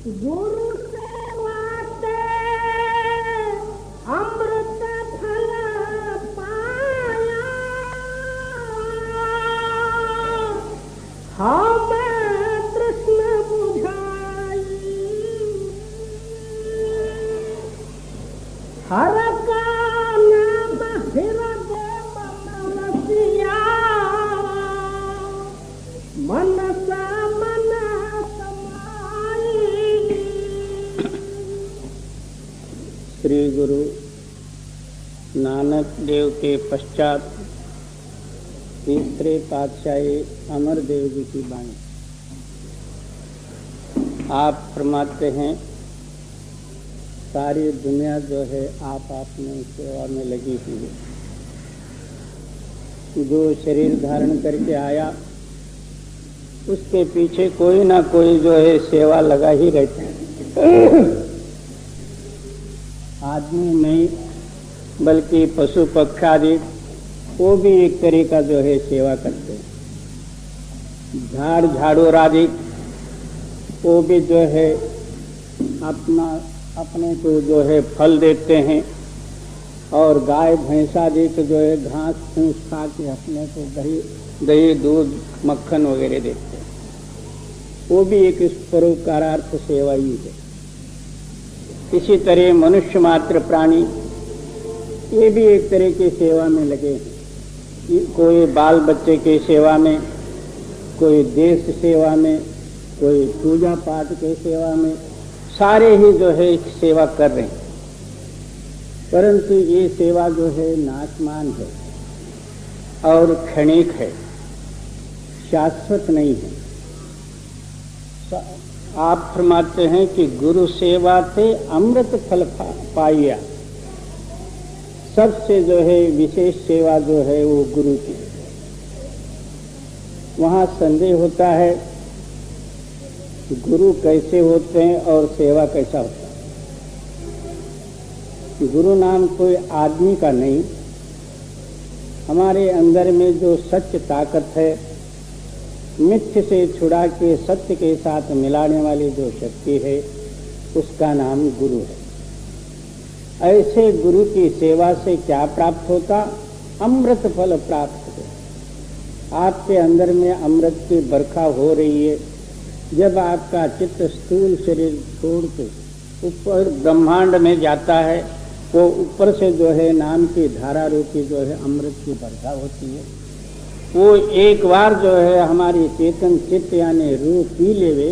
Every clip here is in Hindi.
गुरु सेवाते अमृत फल पाया, हमें कृष्ण बुझाई, हर का नाम हृदय मन वसिया, मन सा मन समाई। श्री गुरु नानक देव के पश्चात तीसरे पातशाही अमरदेव जी की वाणी। आप फरमाते हैं सारी दुनिया जो है आप अपने सेवा में लगी हुई है। जो शरीर धारण करके आया उसके पीछे कोई ना कोई जो है सेवा लगा ही रहता है। आदमी नहीं बल्कि पशु पक्षी आदि वो भी एक तरीका जो है सेवा करते हैं। झाड़ झाड़ू आदि वो भी जो है अपने को जो है फल देते हैं, और गाय भैंस आदि को जो है घास फूस खा के अपने को दही दूध मक्खन वगैरह देते हैं। वो भी एक इस परोपकारार्थ सेवा ही है। इसी तरह मनुष्य मात्र प्राणी ये भी एक तरह की सेवा में लगे हैं। कोई बाल बच्चे की सेवा में, कोई देश सेवा में, कोई पूजा पाठ के सेवा में, सारे ही जो है सेवा कर रहे हैं। परंतु ये सेवा जो है नाशमान है और क्षणिक है, शाश्वत नहीं है। आप फरमाते हैं कि गुरु सेवा से अमृत फल पाया। सबसे जो है विशेष सेवा जो है वो गुरु की। वहाँ संदेह होता है गुरु कैसे होते हैं और सेवा कैसा होता है। गुरु नाम कोई आदमी का नहीं, हमारे अंदर में जो सत्य ताकत है, मिथ्य से छुड़ा के सत्य के साथ मिलाने वाली जो शक्ति है, उसका नाम गुरु है। ऐसे गुरु की सेवा से क्या प्राप्त होता? अमृत फल प्राप्त होता। आपके अंदर में अमृत की बरखा हो रही है। जब आपका चित्त स्थूल शरीर छोड़ के ऊपर ब्रह्मांड में जाता है, वो ऊपर से जो है नाम की धारा रूपी जो है अमृत की बरखा होती है। वो एक बार जो है हमारी चेतन चित्त यानी रूह पी लेवे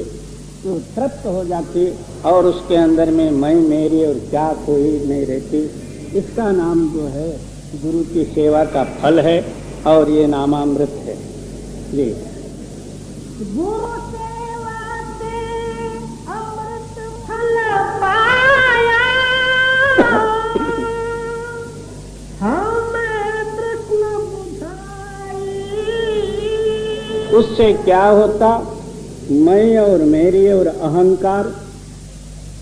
तो तृप्त हो जाती, और उसके अंदर में मैं मेरी और क्या कोई नहीं रहती। इसका नाम जो है गुरु की सेवा का फल है, और ये नामामृत है। जी गुरु सेवा से अमृत फल पाया, हमें कृष्ण बुझाई। उससे क्या होता? मैं और मेरी और अहंकार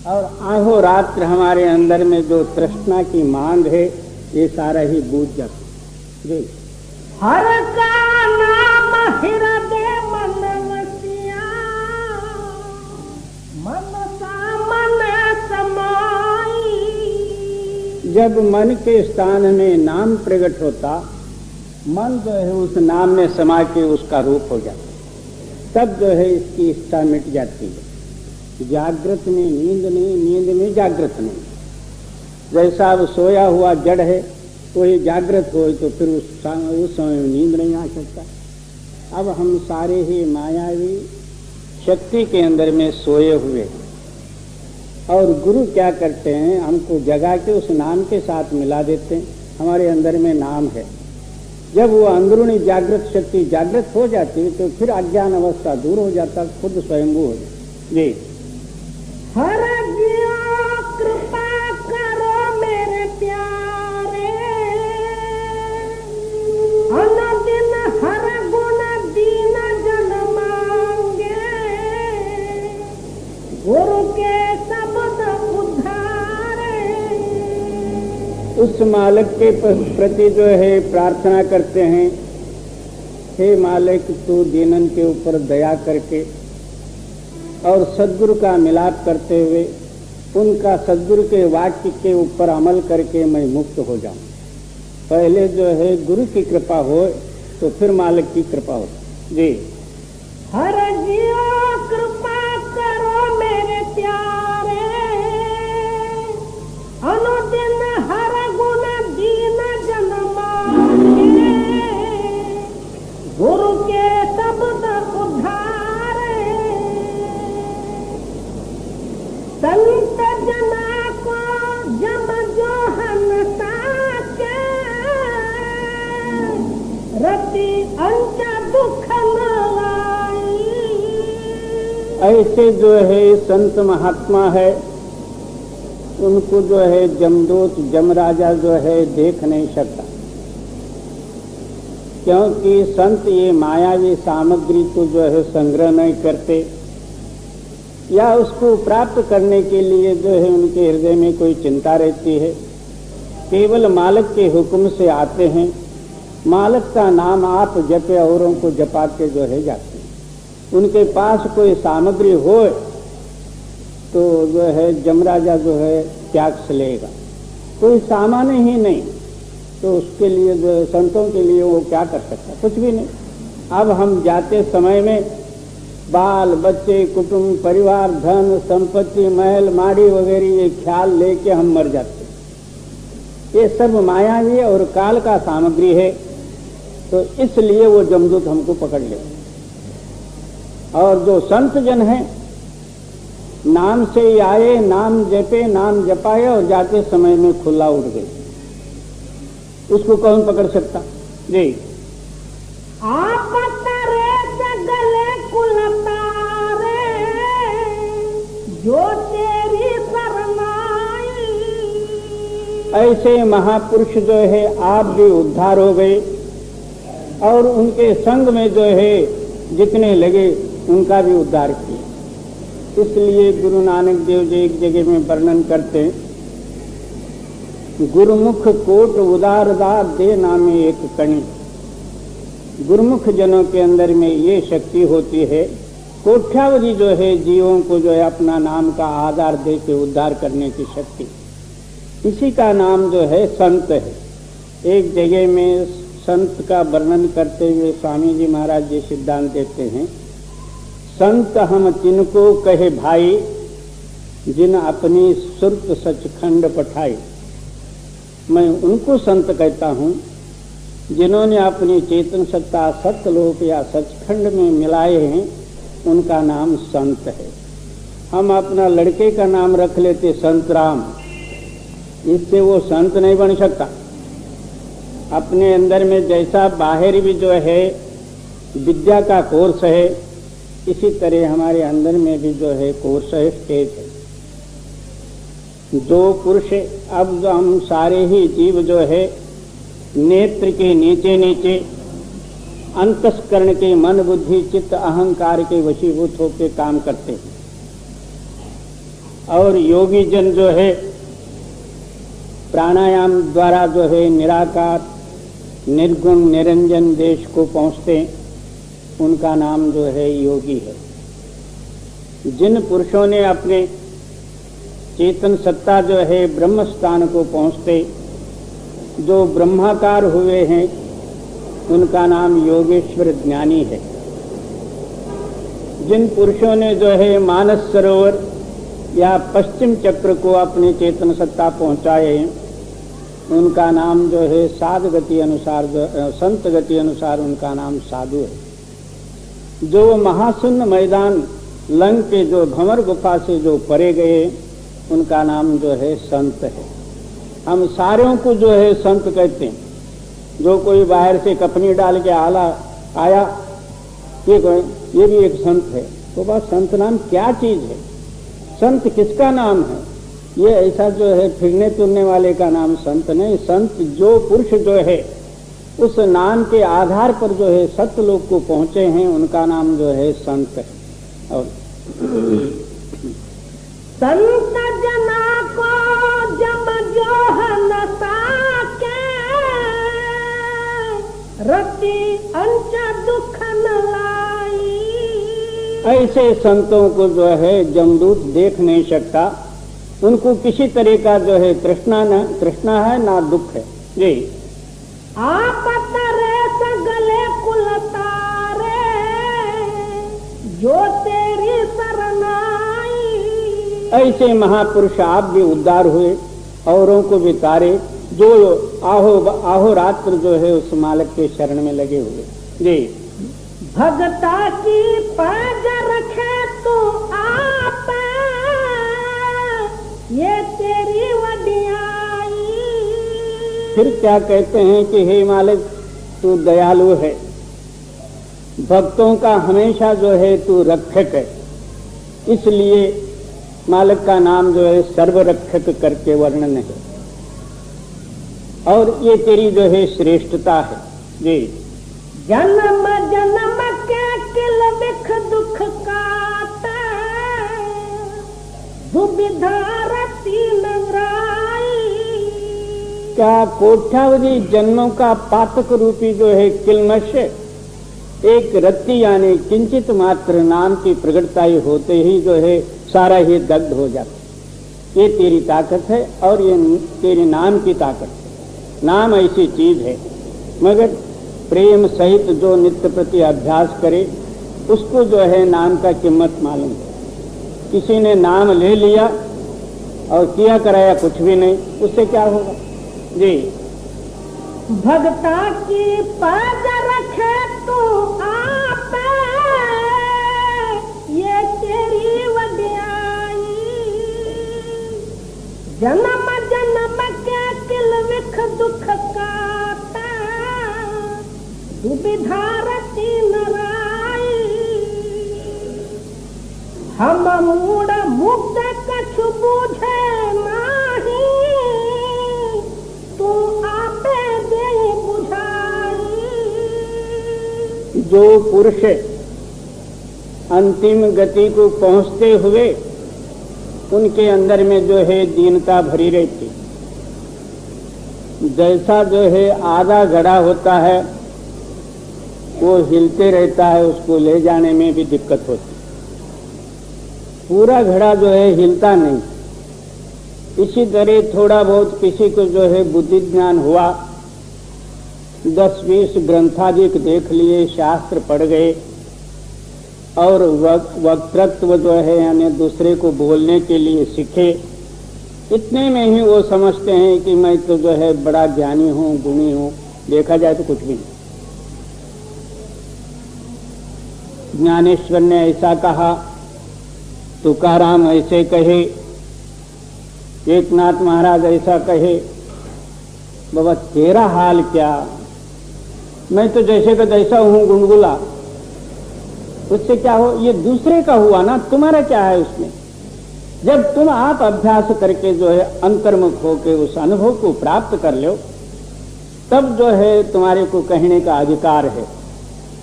और अहोरात्र हमारे अंदर में जो तृष्णा की मांग है, ये सारा ही बूझ जाता। जी हर का नाम हृदय मन वसिया, मन सा मन समाई। जब मन के स्थान में नाम प्रकट होता, मन जो है उस नाम में समा के उसका रूप हो जाता, तब जो है इसकी इच्छा मिट जाती है। जागृत में नींद नहीं, नींद में जागृत नहीं। जैसा अब सोया हुआ जड़ है वही जागृत हो तो फिर उस समय नींद नहीं आ सकता। अब हम सारे ही मायावी शक्ति के अंदर में सोए हुए, और गुरु क्या करते हैं? हमको जगा के उस नाम के साथ मिला देते हैं। हमारे अंदर में नाम है। जब वो अंदरूनी जागृत शक्ति जागृत हो जाती है तो फिर अज्ञान अवस्था दूर हो जाता, खुद स्वयंभू हो जाता। जी हर जिया कृपा करो मेरे प्यारे, अनदिन हर गुण दीन जन मांगे, गुरु के शब्द उद्धारे। उस मालिक के प्रति जो है प्रार्थना करते हैं, हे मालिक तू दीनन के ऊपर दया करके और सद्गुरु का मिलाप करते हुए उनका सद्गुरु के वाक्य के ऊपर अमल करके मैं मुक्त हो जाऊं। पहले जो है गुरु की कृपा हो तो फिर मालिक की कृपा हो। जी। हर जियो कृपा करो मेरे प्यारे, अनुदिन हर गुण दीन जन मांगे, गुरु के शब्द उद्धारे, संत जना को जम जो हंसा के, रति अंत दुख न लाई। ऐसे जो है संत महात्मा है, उनको जो है जमदूत जमराजा जो है देख नहीं सकता, क्योंकि संत ये मायावी सामग्री को जो है संग्रह नहीं करते, या उसको प्राप्त करने के लिए जो है उनके हृदय में कोई चिंता रहती है। केवल मालिक के हुक्म से आते हैं, मालिक का नाम आप जपे औरों को जपाते जो है जाते हैं। उनके पास कोई सामग्री हो तो जो है जमराजा जो है त्याग से लेगा, कोई सामान ही नहीं तो उसके लिए जो है संतों के लिए वो क्या कर सकता, कुछ भी नहीं। अब हम जाते समय में बाल बच्चे कुटुंब परिवार धन संपत्ति महल माड़ी वगैरह ये ख्याल लेके हम मर जाते हैं। ये सब मायावी और काल का सामग्री है, तो इसलिए वो जमदूत हमको पकड़ ले। और जो संत जन है नाम से ही आए, नाम जपे नाम जपाए और जाते समय में खुला उठ गए, उसको कौन पकड़ सकता। जी। आप तरे सगले कुल तारे, जो तेरी शरणाई। ऐसे महापुरुष जो है आप भी उद्धार हो गए, और उनके संग में जो है जितने लगे उनका भी उद्धार किया। इसलिए गुरु नानक देव जी एक जगह में वर्णन करते हैं, गुरुमुख कोट उदारदार दे नामे एक कणी। गुरुमुख जनों के अंदर में ये शक्ति होती है, कोट्यावधि जो है जीवों को जो है अपना नाम का आधार दे के उद्धार करने की शक्ति। इसी का नाम जो है संत है। एक जगह में संत का वर्णन करते हुए स्वामी जी महाराज जी सिद्धांत देते हैं, संत हम तिनको कहे भाई, जिन अपनी सुरत सचखंड पठाई। मैं उनको संत कहता हूँ जिन्होंने अपनी चेतन सत्ता सत्यलोक या सचखंड में मिलाए हैं, उनका नाम संत है। हम अपना लड़के का नाम रख लेते संत राम, इससे वो संत नहीं बन सकता। अपने अंदर में जैसा बाहर भी जो है विद्या का कोर्स है, इसी तरह हमारे अंदर में भी जो है कोर्स है, स्टेज है। जो पुरुष, अब जो हम सारे ही जीव जो है नेत्र के नीचे नीचे अंतस्करण के मन बुद्धि चित्त अहंकार के वशीभूत होकर काम करते हैं, और योगी जन जो है प्राणायाम द्वारा जो है निराकार निर्गुण निरंजन देश को पहुंचते हैं, उनका नाम जो है योगी है। जिन पुरुषों ने अपने चेतन सत्ता जो है ब्रह्म स्थान को पहुंचते, जो ब्रह्माकार हुए हैं, उनका नाम योगेश्वर ज्ञानी है। जिन पुरुषों ने जो है मानस सरोवर या पश्चिम चक्र को अपनी चेतन सत्ता पहुंचाए, उनका नाम जो है साध गति अनुसार संत गति अनुसार उनका नाम साधु है। जो महाशून्य मैदान लंग के जो भंवर गुफा से जो परे गए, उनका नाम जो है संत है। हम सारों को जो है संत कहते हैं। जो कोई बाहर से कपनी डाल के आया, ये भी एक संत है, तो बस संत नाम क्या चीज है? संत किसका नाम है? ये ऐसा जो है फिरने तुरने वाले का नाम संत नहीं। संत जो पुरुष जो है उस नाम के आधार पर जो है सत्य लोक को पहुंचे हैं, उनका नाम जो है संत है। और संत जना को जब जो हनसा के, रति अंच दुख न लाई। ऐसे संतों को जो है जमदूत देख नहीं सकता, उनको किसी तरह का जो है तृष्णा है ना दुख है। जी आप तरे सगले कुल तारे जो तेरी शरणाई। ऐसे महापुरुष आप भी उद्धार हुए, औरों को भी तारे जो आहो रात्र जो है उस मालिक के शरण में लगे हुए। जी भगता की पाज रखे तो आप ये तेरी वडियाई। फिर क्या कहते हैं कि हे मालिक तू दयालु है, भक्तों का हमेशा जो है तू रक्षक है, इसलिए मालिक का नाम जो है सर्वरक्षक करके वर्णन है, और ये तेरी जो है श्रेष्ठता है। जी जन्म जन्म के किल बिख दुख काटे दुविधा रति नगराई। क्या कोट्यावधि जन्मों का पातक रूपी जो है किलमश एक रत्ती यानी किंचित मात्र नाम की प्रगटताई होते ही जो है सारा ही दग्ध हो जाता। ये तेरी ताकत है और ये तेरे नाम की ताकत है। नाम ऐसी चीज है, मगर प्रेम सहित जो नित्य प्रति अभ्यास करे उसको जो है नाम का कीमत मालूम है। किसी ने नाम ले लिया और किया कराया कुछ भी नहीं, उससे क्या होगा। जी भगता की पाज रखे तो आप ये तेरी वडियाई। जन्म जन्म के किल विख दुख काटा दुविधा रति नराई। हम मूड मुक्त कछु बूझे नाही तू आपे दे बुझाई। जो पुरुष अंतिम गति को पहुंचते हुए उनके अंदर में जो है दीनता भरी रहती, जैसा जो है आधा घड़ा होता है वो हिलते रहता है, उसको ले जाने में भी दिक्कत होती, पूरा घड़ा जो है हिलता नहीं। इसी तरह थोड़ा बहुत किसी को जो है बुद्धि ज्ञान हुआ, 10-20 ग्रंथादिक देख लिए, शास्त्र पढ़ गए और वक्तृत्व जो है यानी दूसरे को बोलने के लिए सीखे, इतने में ही वो समझते हैं कि मैं तो जो है बड़ा ज्ञानी हूँ, गुणी हूँ। देखा जाए तो कुछ भी नहीं। ज्ञानेश्वर ने ऐसा कहा, तुकाराम ऐसे कहे, एकनाथ महाराज ऐसा कहे। बाबा तेरा हाल क्या, मैं तो जैसे का जैसा हूँ गुनगुला, उससे क्या हो, ये दूसरे का हुआ ना, तुम्हारा क्या है उसमें। जब तुम आप अभ्यास करके जो है अंतर्मुख होकर उस अनुभव को प्राप्त कर लो, तब जो है तुम्हारे को कहने का अधिकार है।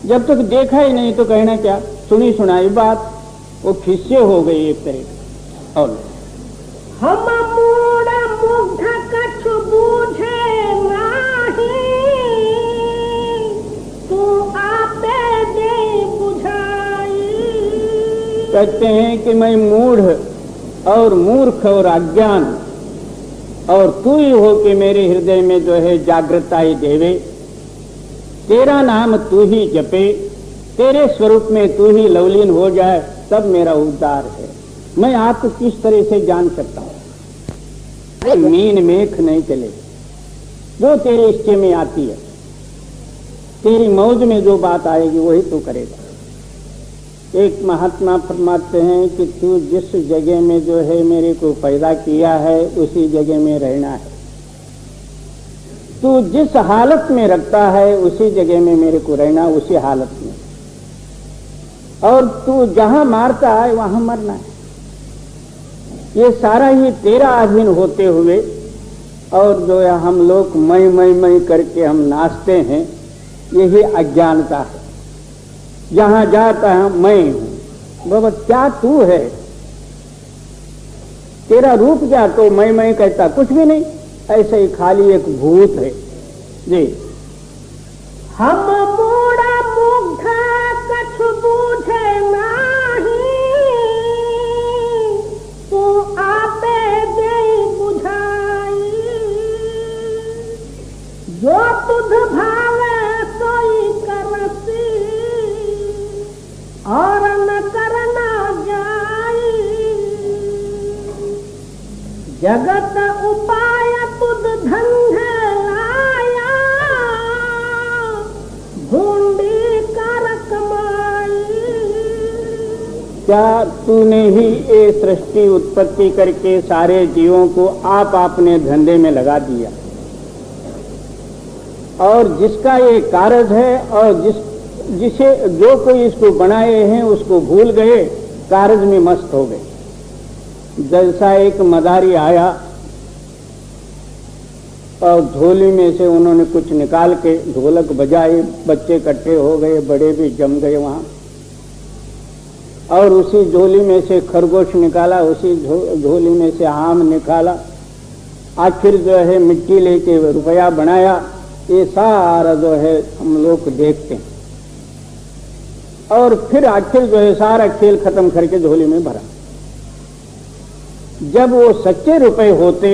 जब तक देखा ही नहीं तो कहना क्या, सुनी सुनाई बात वो खिस्से हो गई एक तरह की। और हम मूड मुग्ध कछु बूझे नाही तू आपे दे बुझाई। कहते हैं कि मैं मूढ़ और मूर्ख और अज्ञान, और तू ही हो कि मेरे हृदय में जो है जागृता ही देवे, तेरा नाम तू ही जपे, तेरे स्वरूप में तू ही लवलीन हो जाए, तब मेरा उद्धार है। मैं आपको किस तरह से जान सकता हूं। मीन मेख नहीं चले, जो तेरे इच्छे में आती है, तेरी मौज में जो बात आएगी वही तू करेगा। एक महात्मा फरमाते हैं कि तू जिस जगह में जो है मेरे को पैदा किया है उसी जगह में रहना है, तू जिस हालत में रखता है उसी जगह में मेरे को रहना, उसी हालत में, और तू जहां मारता है वहां मरना है। ये सारा ही तेरा अधीन होते हुए, और जो है हम लोग मैं करके हम नाचते हैं, यही अज्ञानता है। जहां जाता है मैं हूं। बाबा क्या तू है, तेरा रूप क्या, तो मैं कहता कुछ भी नहीं, ऐसे ही खाली एक भूत है। जी हम मूढ़ मुग्ध कछु बूझे नाही जगत उपाय तुद धन लाया, ढूंढी कर कमाई। क्या तूने ही ये सृष्टि उत्पत्ति करके सारे जीवों को आप अपने धंधे में लगा दिया, और जिसका ये कारज है और जिसे जो कोई इसको बनाए हैं उसको भूल गए, कारज में मस्त हो गए। जैसा एक मदारी आया और झोली में से उन्होंने कुछ निकाल के ढोलक बजाए, बच्चे इकट्ठे हो गए, बड़े भी जम गए वहां, और उसी झोली में से खरगोश निकाला, उसी झोली में से आम निकाला, आखिर जो है मिट्टी लेके रुपया बनाया। ये सारा जो है हम लोग देखते हैं, और फिर आखिर जो है सारा खेल खत्म करके झोली में भरा। जब वो सच्चे रुपए होते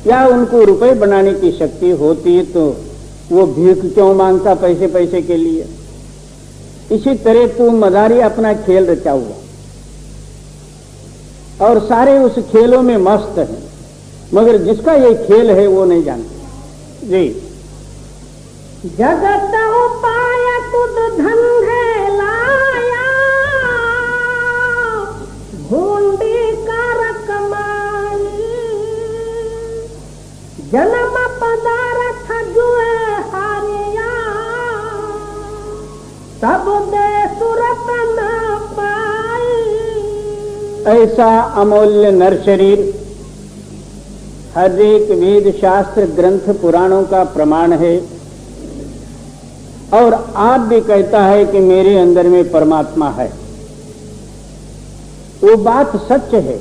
या उनको रुपए बनाने की शक्ति होती तो वो भीख क्यों मांगता पैसे पैसे के लिए। इसी तरह तू मदारी अपना खेल रचा हुआ और सारे उस खेलों में मस्त हैं, मगर जिसका ये खेल है वो नहीं जानते। जी जगत उपाय तुद धन लाया, ढूंढी कर कमाई। जन्म पदार्थ जुए हारिया, तब दे सुरत न पाई। ऐसा अमूल्य नर शरीर हर एक वेद शास्त्र ग्रंथ पुराणों का प्रमाण है, और आप भी कहता है कि मेरे अंदर में परमात्मा है। वो बात सच है,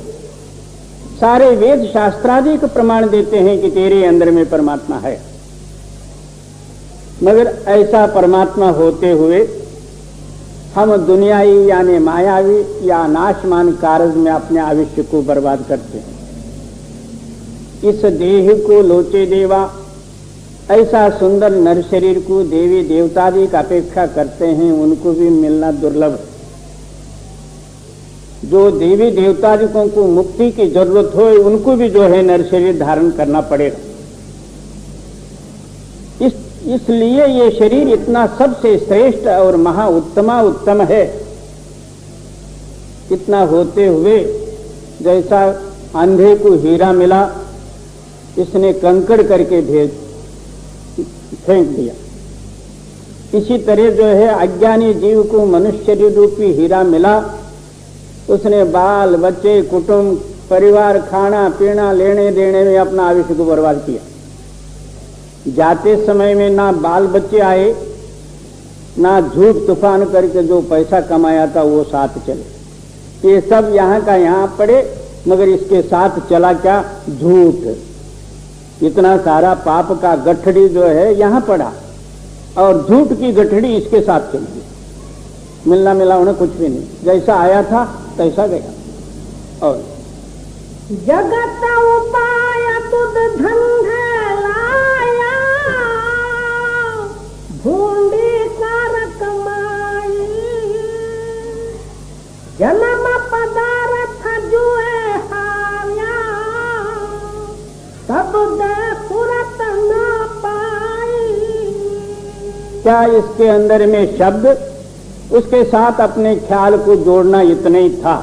सारे वेद शास्त्रादि को प्रमाण देते हैं कि तेरे अंदर में परमात्मा है। मगर ऐसा परमात्मा होते हुए हम दुनियाई यानी मायावी या नाशमान कारज में अपने आयुष्य को बर्बाद करते हैं। इस देह को लोचे देवा, ऐसा सुंदर नर शरीर को देवी देवतादि का अपेक्षा करते हैं, उनको भी मिलना दुर्लभ है। जो देवी देवतादिकों को मुक्ति की जरूरत हो उनको भी जो है नर शरीर धारण करना पड़ेगा। इसलिए ये शरीर इतना सबसे श्रेष्ठ और महा उत्तम है। इतना होते हुए जैसा अंधे को हीरा मिला, इसने कंकड़ करके फेंक दिया, इसी तरह जो है अज्ञानी जीव को मनुष्य रूपी हीरा मिला, उसने बाल बच्चे कुटुंब परिवार खाना पीना लेने देने में अपना आयुष्य को बर्बाद किया। जाते समय में ना बाल बच्चे आए, ना झूठ तूफान करके जो पैसा कमाया था वो साथ चले। ये सब यहाँ का यहाँ पड़े, मगर इसके साथ चला क्या? झूठ। इतना सारा पाप का गठड़ी जो है यहाँ पड़ा और झूठ की गठड़ी इसके साथ चली। मिलना मिला उन्हें कुछ भी नहीं, जैसा आया था तैसा गया। और जगत उपाय तुद धन लाया, ढूंढी कर कमाई। जन्म पदार्थ जुए हारिया, तब दे सुरत न पाई। क्या इसके अंदर में शब्द, उसके साथ अपने ख्याल को जोड़ना इतना ही था।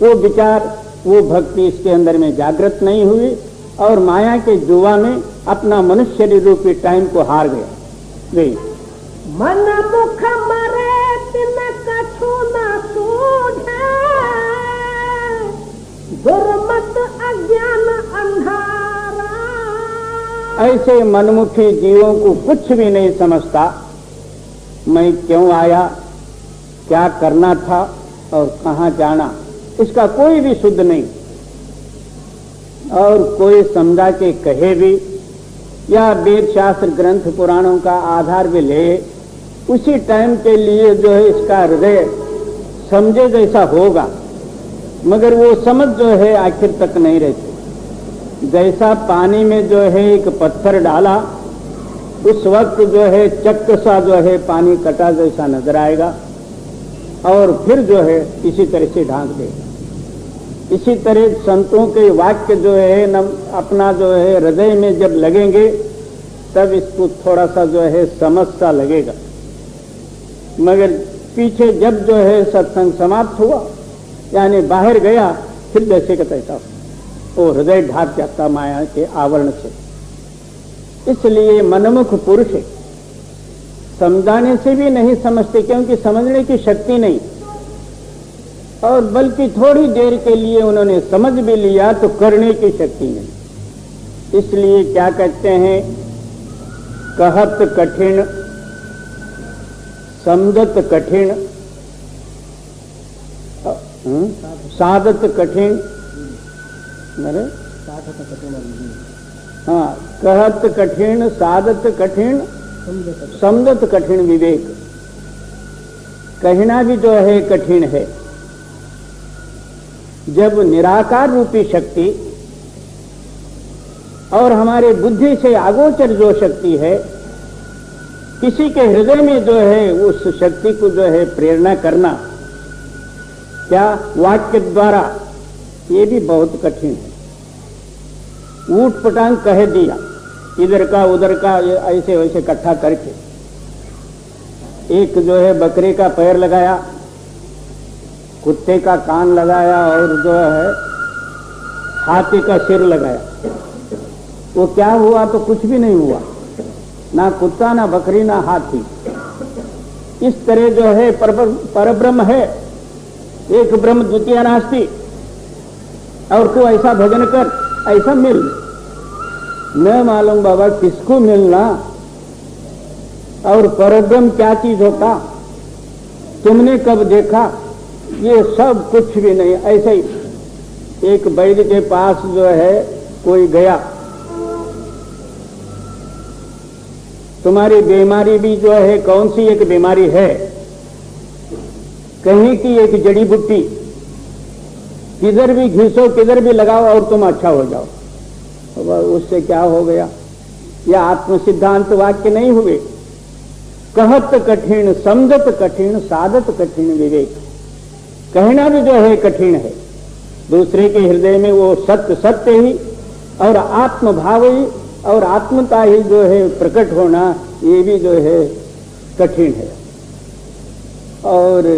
वो विचार वो भक्ति इसके अंदर में जागृत नहीं हुई और माया के जुआ में अपना मनुष्य रूपी टाइम को हार गया। मन मुख मरे तिन कछु न सूझे, दुर्मत अज्ञान अंधारा। ऐसे मनमुखी जीवों को कुछ भी नहीं समझता, मैं क्यों आया, क्या करना था और कहाँ जाना, इसका कोई भी शुद्ध नहीं। और कोई समझा के कहे भी या वेद शास्त्र ग्रंथ पुराणों का आधार भी ले, उसी टाइम के लिए जो है इसका हृदय समझे जैसा होगा, मगर वो समझ जो है आखिर तक नहीं रहती। जैसा पानी में जो है एक पत्थर डाला, उस वक्त जो है चक्क सा जो है पानी कटा जैसा नजर आएगा और फिर जो है इसी तरह से ढांक देगा। इसी तरह संतों के वाक्य जो है न अपना जो है हृदय में जब लगेंगे तब इसको थोड़ा सा जो है समझ सा लगेगा। मगर पीछे जब जो है सत्संग समाप्त हुआ यानी बाहर गया, फिर जैसे का तैसा वो हृदय ढाक जाता माया के आवरण से। इसलिए मनमुख पुरुष समझाने से भी नहीं समझते, क्योंकि समझने की शक्ति नहीं, और बल्कि थोड़ी देर के लिए उन्होंने समझ भी लिया तो करने की शक्ति नहीं। इसलिए क्या कहते हैं, कहत कठिन समझत कठिन साधत कठिन, हाँ, कहत कठिन साधत कठिन समझत कठिन विवेक। कहना भी जो है कठिन है। जब निराकार रूपी शक्ति और हमारे बुद्धि से आगोचर जो शक्ति है, किसी के हृदय में जो है उस शक्ति को जो है प्रेरणा करना, क्या वाक्य द्वारा, ये भी बहुत कठिन है। ऊट पटांग कह दिया, इधर का उधर का ऐसे वैसे इकट्ठा करके। एक जो है बकरे का पैर लगाया, कुत्ते का कान लगाया और जो है हाथी का सिर लगाया। वो क्या हुआ? तो कुछ भी नहीं हुआ, ना कुत्ता ना बकरी ना हाथी। इस तरह जो है परब्रह्म है, एक ब्रह्म द्वितीय नास्ति, और तू ऐसा भजन कर, ऐसा मिल न मालूम बाबा किसको मिलना। और परब्रह्म क्या चीज होता, तुमने कब देखा? ये सब कुछ भी नहीं। ऐसे ही एक वैद्य के पास जो है कोई गया, तुम्हारी बीमारी भी जो है कौन सी एक बीमारी है, कहीं की एक जड़ी बूटी, किधर भी घिसो किधर भी लगाओ और तुम अच्छा हो जाओ। उससे क्या हो गया? यह आत्म सिद्धांत वाक्य नहीं हुए। कहत कठिन समझत कठिन साधत कठिन विवेक। कहना भी जो है कठिन है, दूसरे के हृदय में वो सत्य सत्य ही और आत्मभाव ही और आत्मता ही जो है प्रकट होना, ये भी जो है कठिन है। और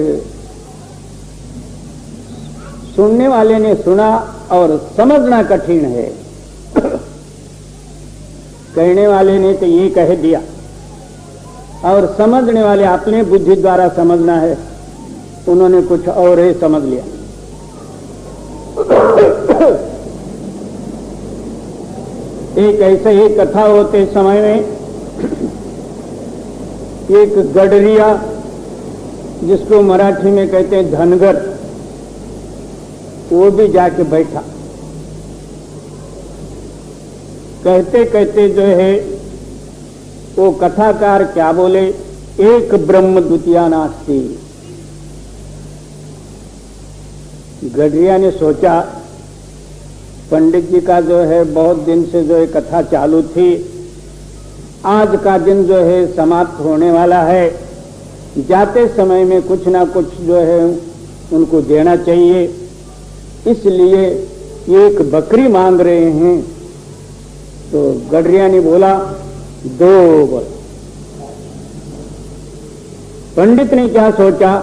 सुनने वाले ने सुना और समझना कठिन है। कहने वाले ने तो ये कह दिया और समझने वाले अपने बुद्धि द्वारा समझना है, उन्होंने कुछ और ही समझ लिया। एक ऐसे ही कथा होते समय में एक गडरिया, जिसको मराठी में कहते हैं धनगर, वो भी जाके बैठा। कहते कहते जो है वो कथाकार क्या बोले, एक ब्रह्म द्वितीया नास्ति। गडरिया ने सोचा, पंडित जी का जो है बहुत दिन से जो है कथा चालू थी, आज का दिन जो है समाप्त होने वाला है, जाते समय में कुछ ना कुछ जो है उनको देना चाहिए, इसलिए एक बकरी मांग रहे हैं। तो गडरिया ने बोला 2 बोल। पंडित ने क्या सोचा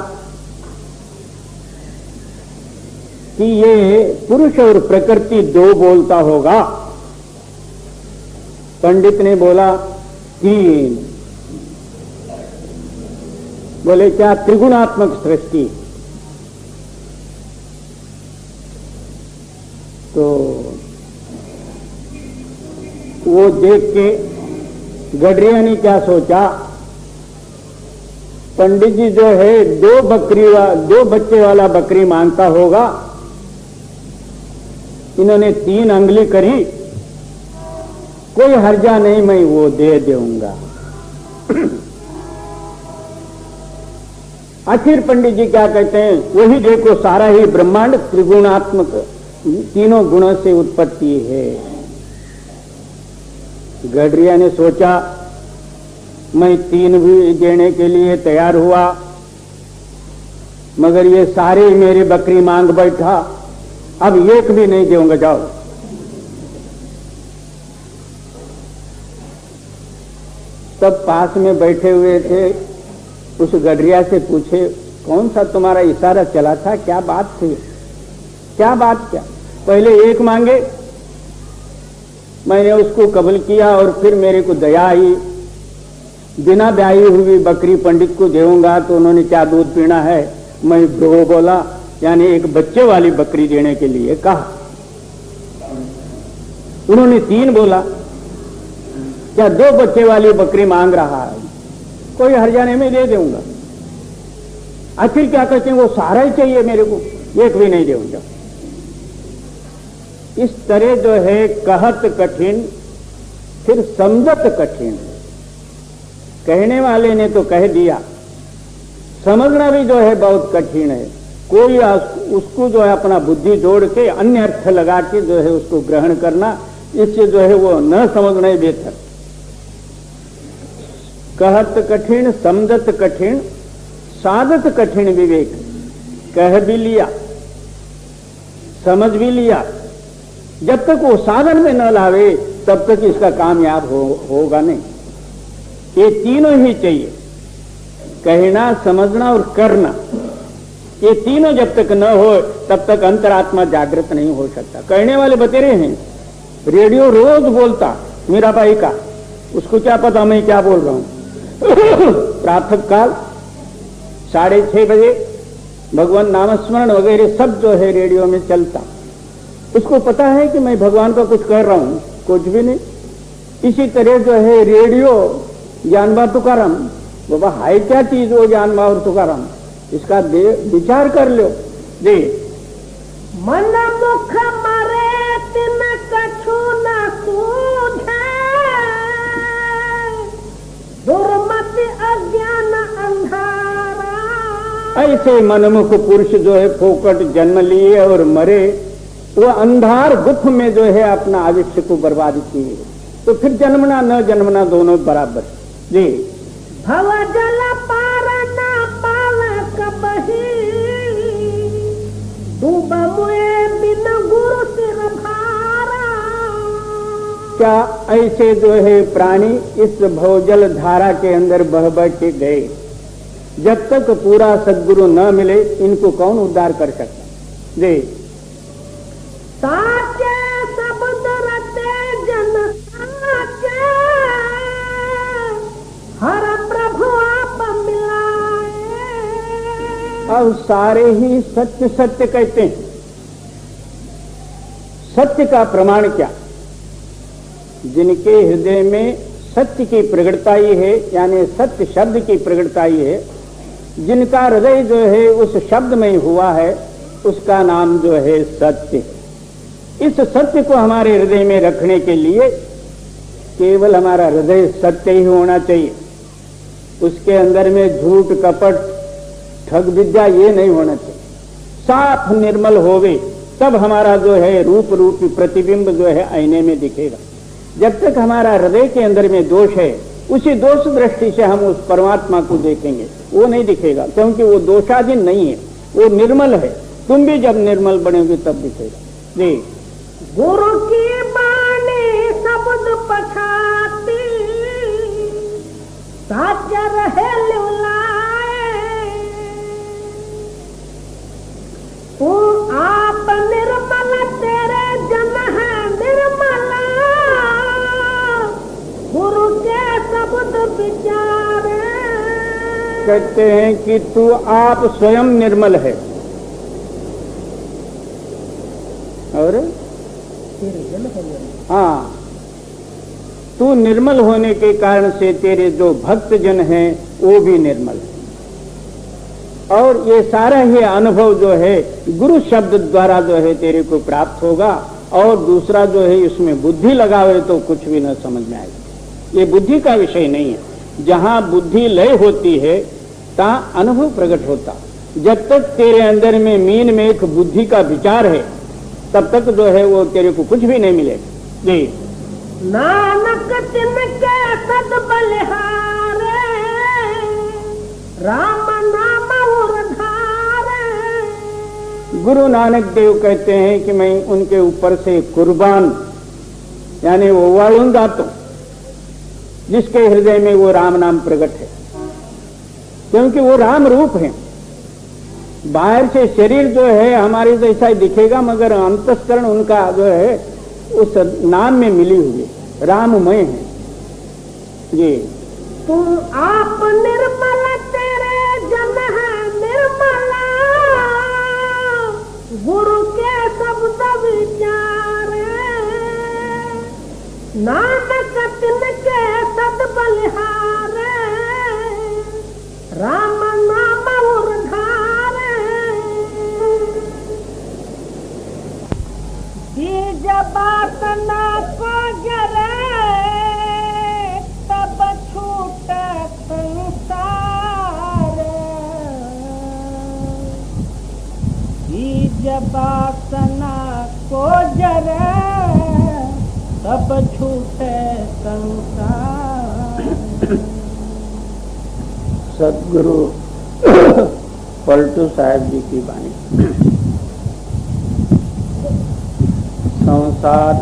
कि ये पुरुष और प्रकृति 2 बोलता होगा। पंडित ने बोला 3। बोले क्या त्रिगुणात्मक सृष्टि? तो वो देख के गडरिया ने क्या सोचा, पंडित जी जो है 2 बच्चे वाला बकरी मांगता होगा, इन्होंने 3 अंगली करी, कोई हर्जा नहीं, मैं वो दे दूंगा। आखिर पंडित जी क्या कहते हैं, वही देखो सारा ही ब्रह्मांड त्रिगुणात्मक 3 गुणों से उत्पत्ति है। गडरिया ने सोचा मैं 3 भी देने के लिए तैयार हुआ, मगर ये सारे मेरे बकरी मांग बैठा, अब एक भी नहीं दूंगा, जाओ। तब पास में बैठे हुए थे उस गडरिया से पूछे, कौन सा तुम्हारा इशारा चला था, क्या बात थी, क्या बात, क्या पहले एक मांगे, मैंने उसको कबूल किया और फिर मेरे को दया आई, बिना ब्याही हुई बकरी पंडित को देऊंगा तो उन्होंने क्या दूध पीना है, मैं दो बोला, यानी एक बच्चे वाली बकरी देने के लिए कहा। उन्होंने 3 बोला, क्या 2 बच्चे वाली बकरी मांग रहा है, कोई हरियाणे में दे दूंगा। आखिर क्या कहते हैं, वो सारा ही चाहिए मेरे को, एक भी नहीं दूंगा। इस तरह जो है कहत कठिन फिर समझत कठिन। कहने वाले ने तो कह दिया, समझना भी जो है बहुत कठिन है। कोई उसको जो है अपना बुद्धि जोड़ के अन्य अर्थ लगा के जो है उसको ग्रहण करना, इससे जो है वो न समझना ही बेहतर। कहत कठिन, समझत कठिन, साधत कठिन विवेक। कह भी लिया, समझ भी लिया, जब तक वो साधन में न लावे तब तक इसका कामयाब होगा नहीं। ये तीनों ही चाहिए, कहना, समझना और करना। ये तीनों जब तक न हो तब तक अंतरात्मा जागृत नहीं हो सकता। कहने वाले बतेरे हैं, रेडियो रोज बोलता मीरा बाई का, उसको क्या पता मैं क्या बोल रहा हूं। प्रातः काल 6:30 बजे भगवान नामस्मरण वगैरह सब जो है रेडियो में चलता, उसको पता है कि मैं भगवान का कुछ कर रहा हूं, कुछ भी नहीं। इसी तरह जो है रेडियो ज्ञानबा तुकाराम, बाबा हाय क्या चीज वो ज्ञानबा और तुकाराम, इसका विचार कर लो। जी मन मुख मरे तिन कछु न सूझे, दुर्मति अज्ञान अंधारा। ऐसे मनमुख पुरुष जो है फोकट जन्म लिए और मरे, वो अंधार गुफ में जो है अपना आयुष्य को बर्बाद किए, तो फिर जन्मना न जन्मना दोनों बराबर। जी भव जल पार न पावे कबही, डूब मुए बिन गुरु सिर भारा। क्या ऐसे जो है प्राणी इस भवजल धारा के अंदर बह बह के गए, जब तक पूरा सद्गुरु न मिले इनको कौन उद्धार कर सकता। जी साचे शब्द रते जन साचे, हर प्रभु आप मिलाए। अब सारे ही सत्य सत्य कहते हैं। सत्य का प्रमाण क्या, जिनके हृदय में सत्य की प्रगटताई है, यानी सत्य शब्द की प्रगटताई है, जिनका हृदय जो है उस शब्द में हुआ है, उसका नाम जो है सत्य। इस सत्य को हमारे हृदय में रखने के लिए केवल हमारा हृदय सत्य ही होना चाहिए। उसके अंदर में झूठ कपट ठग विद्या ये नहीं होना चाहिए। साफ निर्मल होवे तब हमारा जो है रूप रूपी प्रतिबिंब जो है आईने में दिखेगा। जब तक हमारा हृदय के अंदर में दोष है, उसी दोष दृष्टि से हम उस परमात्मा को देखेंगे, वो नहीं दिखेगा, क्योंकि वो दोषाधीन नहीं है, वो निर्मल है। तुम भी जब निर्मल बनेगे तब दिखेगा। जी गुरु की बाणी शब्द पछाती, साचा रहे लुलाए। तू आप निर्मल तेरे जन है निर्मला, गुरु के शब्द विचारे। कहते हैं कि तू आप स्वयं निर्मल है और हाँ, तू निर्मल होने के कारण से तेरे जो भक्त जन हैं वो भी निर्मल है। और ये सारा ही अनुभव जो है गुरु शब्द द्वारा जो है तेरे को प्राप्त होगा। और दूसरा जो है इसमें बुद्धि लगावे तो कुछ भी न समझ में आएगा। ये बुद्धि का विषय नहीं है। जहां बुद्धि लय होती है तहां अनुभव प्रकट होता। जब तक तेरे अंदर में मीन में एक बुद्धि का विचार है तब तक जो है वो तेरे को कुछ भी नहीं मिलेगा। जी नानक तिनके सद बलिहारे, राम नाम उर धारे। गुरु नानक देव कहते हैं कि मैं उनके ऊपर से कुर्बान यानी वो वालूंगा तो जिसके हृदय में वो राम नाम प्रकट है, क्योंकि वो राम रूप है। बाहर से शरीर जो है हमारे जैसा ही दिखेगा, मगर अंतःकरण उनका जो है उस नाम में मिली हुई राममय है। जी तुम आप निर्मल तेरे जन है निर्मला, गुरु के शब्द विचारे, नानक तिनके सद बलिहारे, राम नाम उर्धारे। बीज बात ना को गिरे, तब छूटे संसार। बीज वासना को जरे, तब छूटे संसार। सदगुरु पलटू साहब जी की वाणी। संसार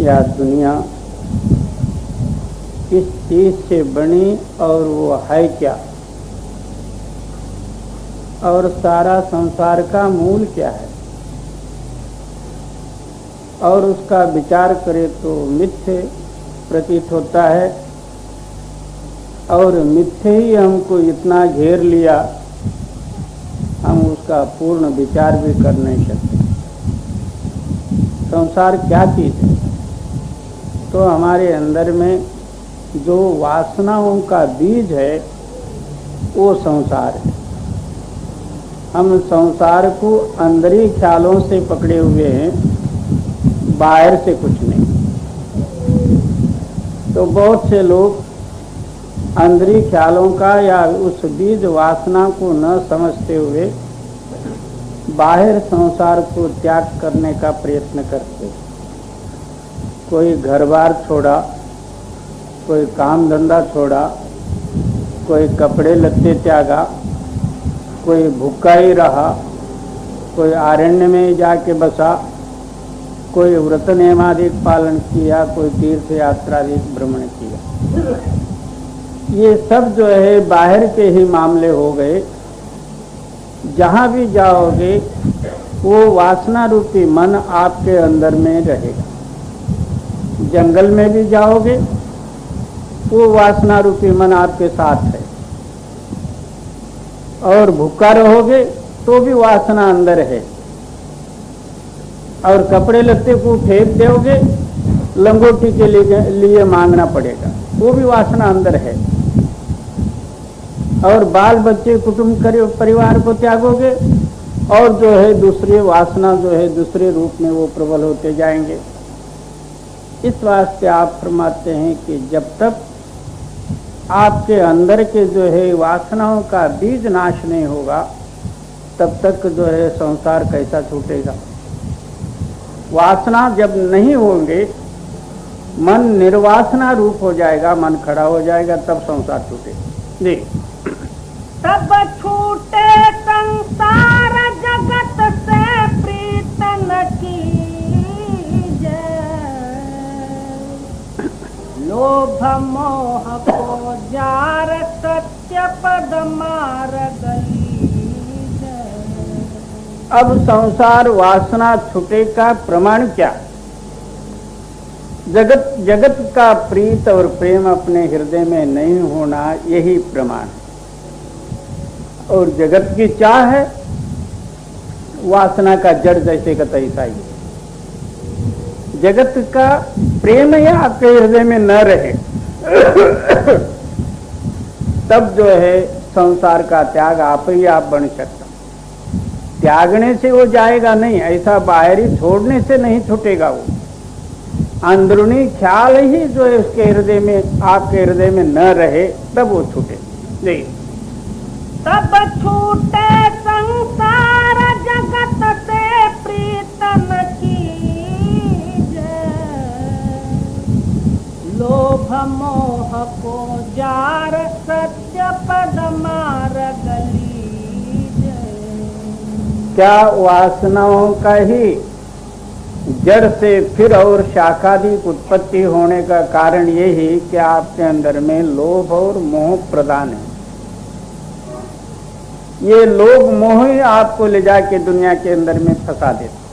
या दुनिया किस चीज से बनी और वो है क्या, और सारा संसार का मूल क्या है, और उसका विचार करें तो मिथ्य प्रतीत होता है। और मिथ्य ही हमको इतना घेर लिया, हम उसका पूर्ण विचार भी कर नहीं सकते। संसार क्या चीज है? तो हमारे अंदर में जो वासनाओं का बीज है वो संसार है। हम संसार को अंदरी ख्यालों से पकड़े हुए हैं, बाहर से कुछ नहीं। तो बहुत से लोग अंदरी ख्यालों का या उस बीज वासना को न समझते हुए बाहर संसार को त्याग करने का प्रयत्न करते। कोई घर बार छोड़ा, कोई काम धंधा छोड़ा, कोई कपड़े लत्ते त्यागा, कोई भूखा ही रहा, कोई आरण्य में जाके बसा, कोई व्रत नियमादि पालन किया, कोई तीर्थ यात्रादि भ्रमण किया। ये सब जो है बाहर के ही मामले हो गए। जहाँ भी जाओगे वो वासना रूपी मन आपके अंदर में रहेगा। जंगल में भी जाओगे वो वासना रूपी मन आपके साथ है, और भूखा रहोगे तो भी वासना अंदर है, और कपड़े लत्ते को फेंक दोगे लंगोटी के लिए मांगना पड़ेगा, वो भी वासना अंदर है। और बाल बच्चे कुटुंब परिवार को त्यागोगे और जो है दूसरी वासना जो है दूसरे रूप में वो प्रबल होते जाएंगे। इस वास्ते आप फरमाते हैं कि जब तक आपके अंदर के जो है वासनाओं का बीज नाश नहीं होगा तब तक जो है संसार कैसा छूटेगा। वासना जब नहीं होंगे, मन निर्वासना रूप हो जाएगा, मन खड़ा हो जाएगा, तब संसार छूटेगा। जी तब छूटे संसार जगत से प्रीतन की लोभ मोह को जार सत्य पद मार्ग लीजै। अब संसार वासना छूटे का प्रमाण क्या? जगत का प्रीत और प्रेम अपने हृदय में नहीं होना, यही प्रमाण है। और जगत की चाह है वासना का जड़ जैसे का तैसा ही। जगत का प्रेम या आपके हृदय में न रहे तब जो है संसार का त्याग आप ही आप बन सकता। त्यागने से वो जाएगा नहीं, ऐसा बाहरी छोड़ने से नहीं छूटेगा। वो अंदरूनी ख्याल ही जो है उसके हृदय में, आपके हृदय में न रहे तब वो छूटे। जी तब छूटे संसार जगत से प्रीतम कीजै। लोभ मोह को जार सत्य पद मार्ग लीजै। क्या वासनाओं का ही जड़ से फिर और शाखादिक उत्पत्ति होने का कारण यही कि आपके अंदर में लोभ और मोह प्रदान है। ये लोभ मोह ही आपको ले जाके दुनिया के अंदर में फंसा देते।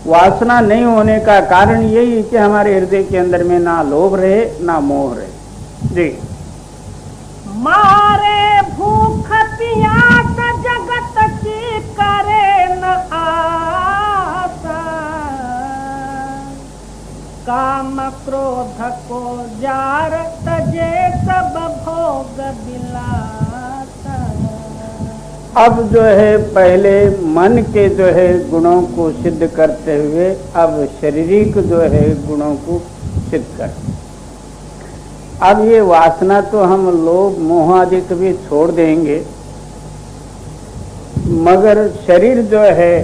वासना नहीं होने का कारण यही कि हमारे हृदय के अंदर में ना लोभ रहे ना मोह रहे। जी। मारे भूख प्यास जगत की करे न आशा, काम क्रोध को जार तजे सब भोग बिलासा। अब जो है पहले मन के जो है गुणों को सिद्ध करते हुए अब शारीरिक जो है गुणों को सिद्ध करते। अब ये वासना तो हम लोभ मोह आदि कभी छोड़ देंगे, मगर शरीर जो है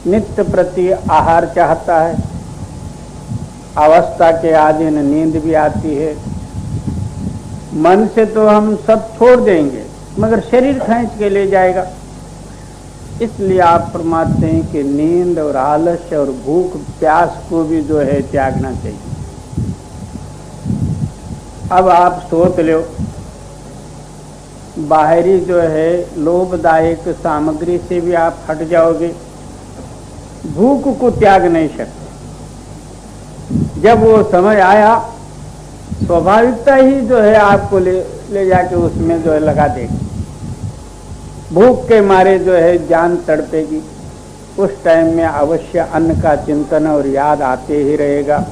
नित्य प्रति आहार चाहता है, अवस्था के आधीन नींद भी आती है। मन से तो हम सब छोड़ देंगे मगर शरीर खींच के ले जाएगा। इसलिए आप फरमाते हैं कि नींद और आलस्य और भूख प्यास को भी जो है त्यागना चाहिए। अब आप सोच लो, बाहरी जो है लोभदायक सामग्री से भी आप हट जाओगे, भूख को त्याग नहीं सकते। जब वो समय आया स्वाभाविकता ही जो है आपको ले जाके उसमें जो है लगा देगी। भूख के मारे जो है जान तड़पेगी, उस टाइम में अवश्य अन्न का चिंतन और याद आते ही रहेगा।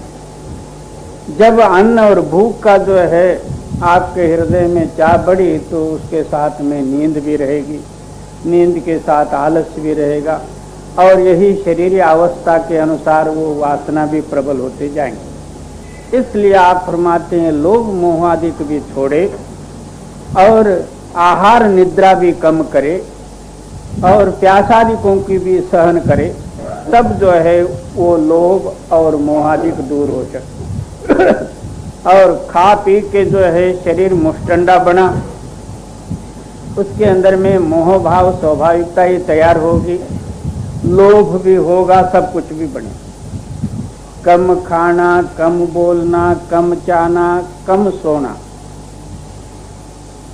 जब अन्न और भूख का जो है आपके हृदय में चाह बढ़ी तो उसके साथ में नींद भी रहेगी, नींद के साथ आलस्य भी रहेगा और यही शरीरी अवस्था के अनुसार वो वासना भी प्रबल होते जाएंगे। इसलिए आप फरमाते हैं लोभ मोह आदि को भी छोड़े और आहार निद्रा भी कम करे और प्यासादिकों की भी सहन करे, तब जो है वो लोभ और मोह आदि दूर हो सकते। और खा पी के जो है शरीर मुष्टंडा बना, उसके अंदर में मोह भाव स्वाभाविकता ही तैयार होगी, लोभ भी होगा, सब कुछ भी बने। कम खाना, कम बोलना, कम चाहना, कम सोना,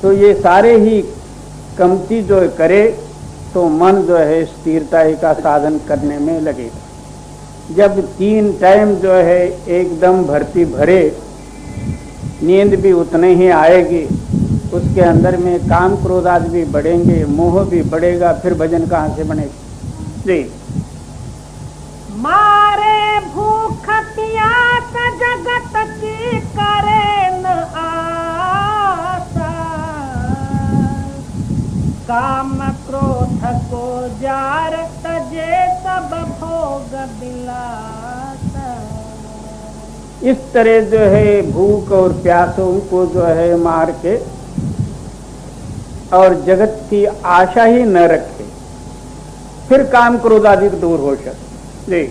तो ये सारे ही कमती जो करे तो मन जो है स्थिरता का साधन करने में लगेगा। जब 3 टाइम जो है एकदम भर्ती भरे, नींद भी उतने ही आएगी, उसके अंदर में काम क्रोध आदि भी बढ़ेंगे, मोह भी बढ़ेगा, फिर भजन कहाँ से बनेगा। जी। मारे भूख प्यास जगत की करे न आशा, काम क्रोध को जार तजे सब भोग बिलासा। इस तरह जो है भूख और प्यासों को जो है मार के और जगत की आशा ही न रखे, फिर काम क्रोध आदि दूर हो सकते। जी।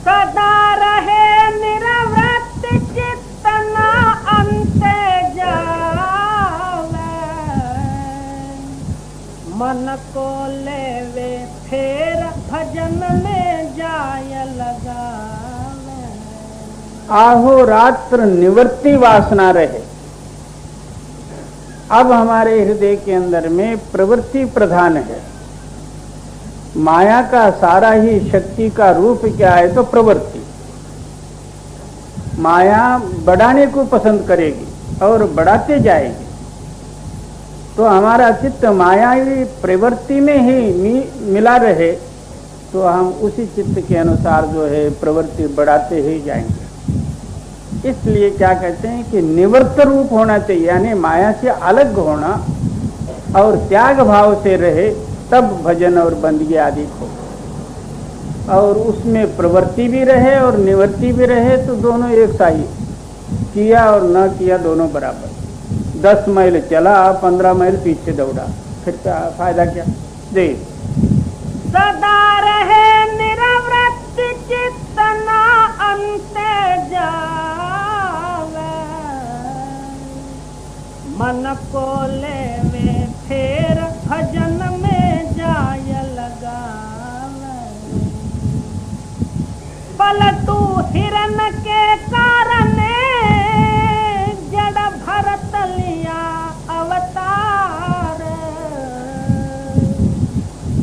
सदा रहे निरवृत्त चित्त न अंते जावे, मन को लेवे फेर भजन में जाय लगावे। आहो रात्र निवृत्ति वासना रहे। अब हमारे हृदय के अंदर में प्रवृत्ति प्रधान है। माया का सारा ही शक्ति का रूप क्या है तो प्रवृत्ति। माया बढ़ाने को पसंद करेगी और बढ़ाते जाएगी, तो हमारा चित्त मायावी प्रवृत्ति में ही मिला रहे तो हम उसी चित्त के अनुसार जो है प्रवृत्ति बढ़ाते ही जाएंगे। इसलिए क्या कहते हैं कि निवृत्त रूप होना चाहिए, यानी माया से अलग होना और त्याग भाव से रहे, तब भजन और बंदगी आदि हो, और उसमें प्रवृत्ति भी रहे और निवृत्ति भी रहे, तो दोनों एक सा ही, किया और न किया दोनों बराबर। 10 मील चला, 15 मील पीछे दौड़ा, फिर क्या फायदा क्या। जी। सदा रहे निरवृत्त चित्त न अंते जावे, मन को लेवे फेर भजन में जा हिरण के कारण जड़ भरत लिया अवतार,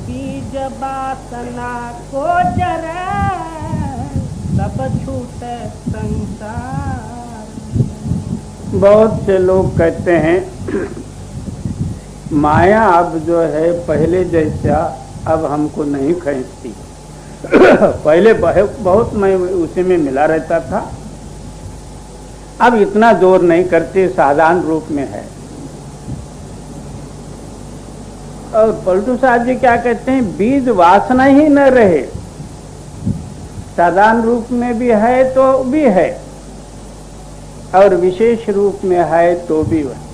बीज वासना को जरे सब छूटे संसार। बहुत से लोग कहते हैं माया अब जो है पहले जैसा अब हमको नहीं खींचती। पहले बहुत मैं उसी में मिला रहता था, अब इतना जोर नहीं करते, साधारण रूप में है। और पलटू साहब जी क्या कहते हैं, बीज वासना ही न रहे, साधारण रूप में भी है तो भी है और विशेष रूप में है तो भी है।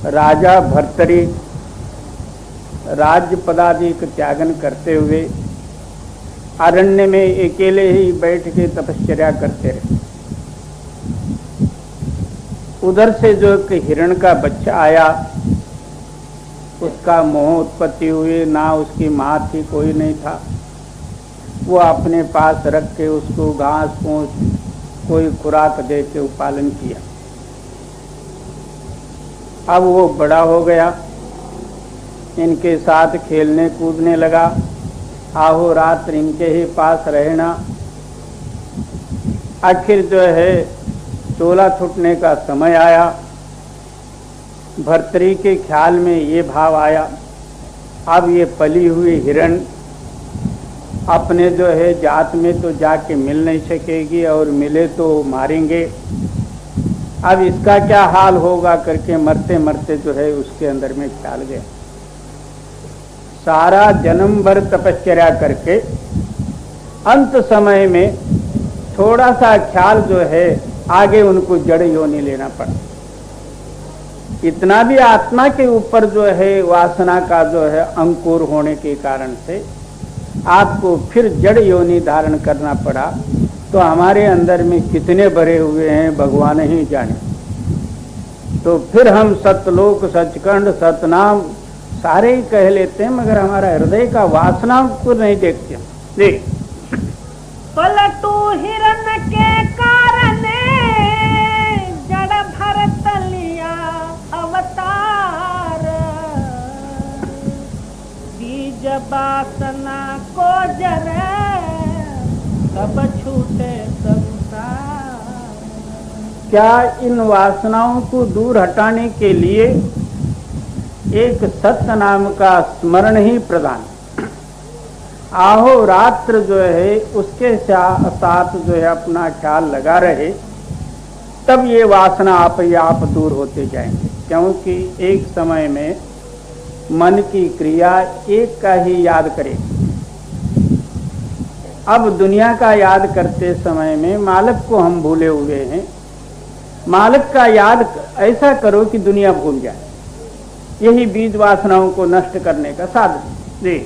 राजा भर्तरी राज्य पदादि का त्यागन करते हुए अरण्य में अकेले ही बैठ के तपश्चर्या करते रहे। उधर से जो एक हिरण का बच्चा आया, उसका मोह उत्पत्ति हुई, ना उसकी माँ थी, कोई नहीं था। वो अपने पास रख के उसको घास फूस कोई खुराक दे के पालन किया। अब वो बड़ा हो गया, इनके साथ खेलने कूदने लगा, आहो रात्र इनके ही पास रहना। आखिर जो है चोला छूटने का समय आया। भर्तरी के ख्याल में ये भाव आया, अब ये पली हुई हिरण अपने जो है जात में तो जाके मिल नहीं सकेगी और मिले तो मारेंगे। अब इसका क्या हाल होगा करके मरते मरते जो है उसके अंदर में ख्याल गया। सारा जन्म भर तपश्चर्या करके अंत समय में थोड़ा सा ख्याल जो है आगे उनको जड़ योनि लेना पड़ा। इतना भी आत्मा के ऊपर जो है वासना का जो है अंकुर होने के कारण से आपको फिर जड़ योनि धारण करना पड़ा। तो हमारे अंदर में कितने भरे हुए हैं भगवान ही जाने। तो फिर हम सतलोक सचखंड सतनाम सारे ही कह लेते हैं, मगर हमारा हृदय का वासना को नहीं देखते। देख पलटू हिरण के कारण जड़ भरत लिया अवतार, बीज वासना को जरे सब छूटे संसार। क्या इन वासनाओं को दूर हटाने के लिए एक सत्य नाम का स्मरण ही प्रदान। आहो रात्र जो है उसके साथ जो है अपना ख्याल लगा रहे, तब ये वासना आप ही आप दूर होते जाएंगे। क्योंकि एक समय में मन की क्रिया एक का ही याद करे। अब दुनिया का याद करते समय में मालिक को हम भूले हुए हैं। मालिक का याद ऐसा करो कि दुनिया भूल जाए। यही बीज वासनाओं को नष्ट करने का साधन। जी।